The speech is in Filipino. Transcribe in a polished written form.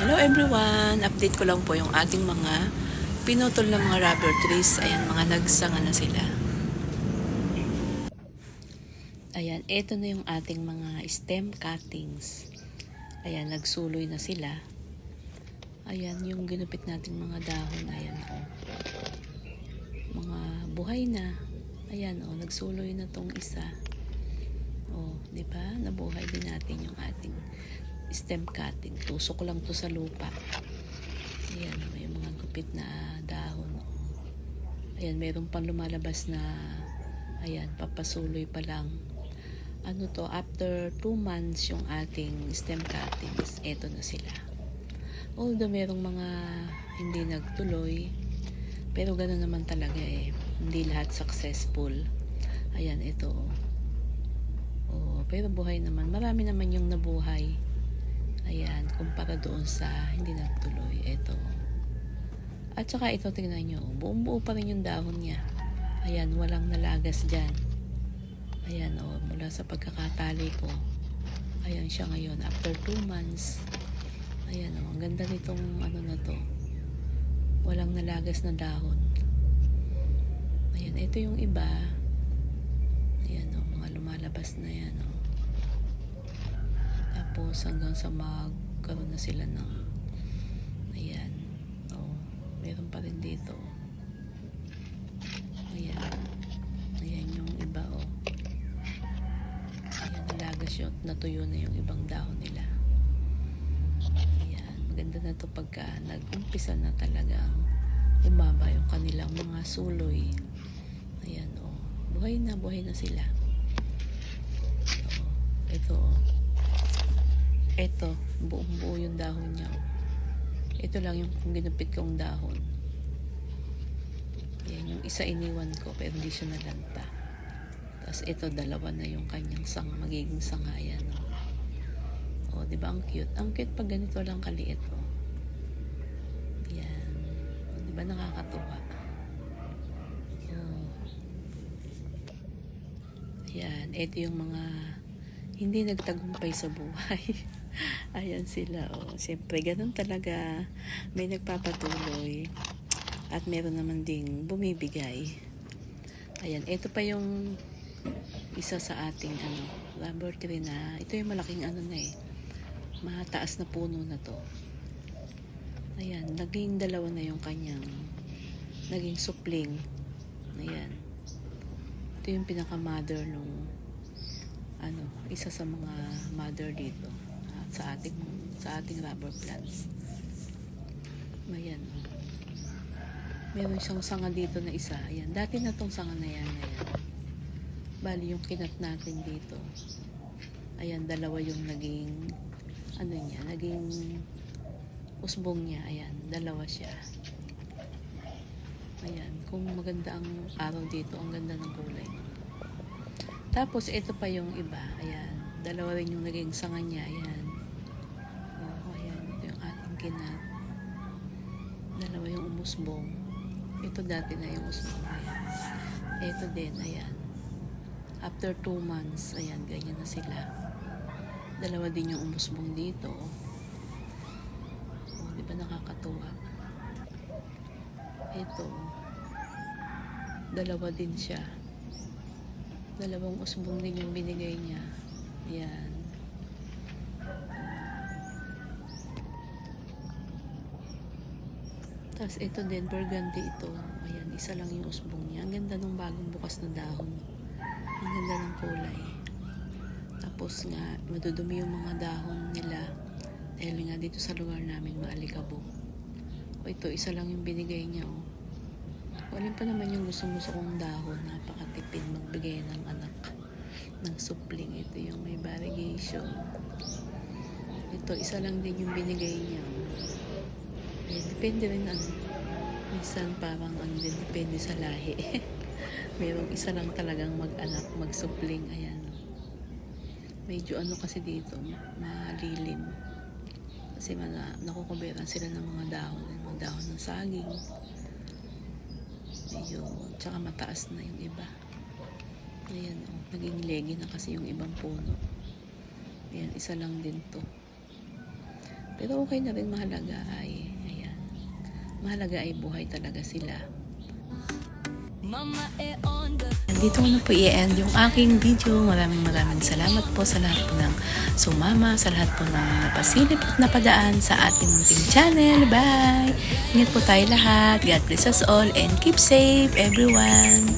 Hello everyone! Update ko lang po yung ating mga pinutol na mga rubber trees. Ayan, mga nagsanga na sila. Ayan, ito na yung ating mga stem cuttings. Ayan, nagsuloy na sila. Ayan, yung ginupit nating mga dahon. Ayan, mga buhay na. Ayan, nagsuloy na tong isa. Di ba? Nabuhay din natin yung ating stem cutting. Tusok lang to sa lupa. Ayan, may mga gupit na dahon. Ayan, mayroon pang lumalabas na, ayan, papasuloy pa lang. Ano to, after 2 months yung ating stem cuttings, eto na sila. Although merong mga hindi nagtuloy, pero gano'n naman talaga hindi lahat successful. Ayan, ito pero buhay naman. Marami naman yung nabuhay. Ayan, kumpara doon sa hindi nagtuloy. Ito. At saka ito, tingnan nyo. Buong buo pa rin yung dahon niya. Ayan, walang nalagas dyan. Ayan, mula sa pagkakatali ko. Ayan siya ngayon. After 2 months. Ayan, ang ganda nitong ano na to. Walang nalagas na dahon. Ayan, ito yung iba. Ayan, mga lumalabas na yan, Tapos hanggang sa magkaroon na sila ng ayan, meron pa rin dito. Ayan yung iba, ayan, nalagas yun, natuyo na yung ibang dahon nila. Ayan, maganda na to pagka nag-umpisa na talagang umaba yung kanilang mga suloy. Ayan, buhay na sila. Ito, buong buo yung dahon niya. Ito lang yung ginupit kong dahon. Yan yung isa iniwan ko pero hindi siya nalanta. Tapos ito, dalawa na yung kanyang magiging sangayan. Di ba ang cute? Ang cute pag ganito lang kaliit. Yan. Di ba nakakatuwa? Yan. Ito yung mga hindi nagtagumpay sa buhay. Ayan sila. Siyempre, ganun talaga. May nagpapatuloy. At meron naman ding bumibigay. Ayan. Ito pa yung isa sa ating rubber tree na. Ito yung malaking mataas na puno na to. Ayan. Naging dalawa na yung kanyang naging supling. Ayan. Ito yung pinaka-mother nung isa sa mga mother dito sa ating rubber plants. Ayan. Meron siyang sanga dito na isa. Ayan. Dati na tong sanga na yan. Bali yung kinat natin dito. Ayan, dalawa yung naging naging usbong niya. Ayan, dalawa siya. Ayan, kung maganda ang araw dito, ang ganda ng kulay. Tapos ito pa yung iba. Ayan, dalawa rin yung naging sanga niya. Ayan. Ayan, ito yung ating kinat. Dalawa yung umusbong. Ito dati na yung usbong. Ayan. Ito din, ayan. After 2 months, ayan, ganyan na sila. Dalawa din yung umusbong dito. Di ba nakakatuwa? Ito. Dalawa din siya. Dalawang usbong din yung binigay niya. Ayan. Tapos ito din, burgundy ito. Ayan, isa lang yung usbong niya. Ang ganda ng bagong bukas na dahon. Ang ganda ng kulay. Tapos nga, madudumi yung mga dahon nila. Dahil nga dito sa lugar namin, maalikabok. Ito, isa lang yung binigay niya. Walin pa naman yung gusto kong dahon. Napakatipid magbigay ng anak ng supling. Ito yung may variegation. Ito, isa lang din yung binigay niya. Depende rin minsan parang depende sa lahi. Merong isa lang talagang mag-anak, mag-supling. Ayan. Medyo kasi dito, malilim. Kasi nakukuberan sila ng mga dahon ng saging. Medyo, tsaka mataas na yung iba. Ayan, naging legi na kasi yung ibang puno. Ayan, isa lang din to. Pero okay na rin, mahalaga ay, ayan, mahalaga ay buhay talaga sila. Dito ko na po i-end yung aking video. Maraming salamat po sa lahat po ng sumama, sa lahat po ng napasilip at napadaan sa ating munting channel. Bye! Ingat po tayo lahat. God bless us all and keep safe everyone!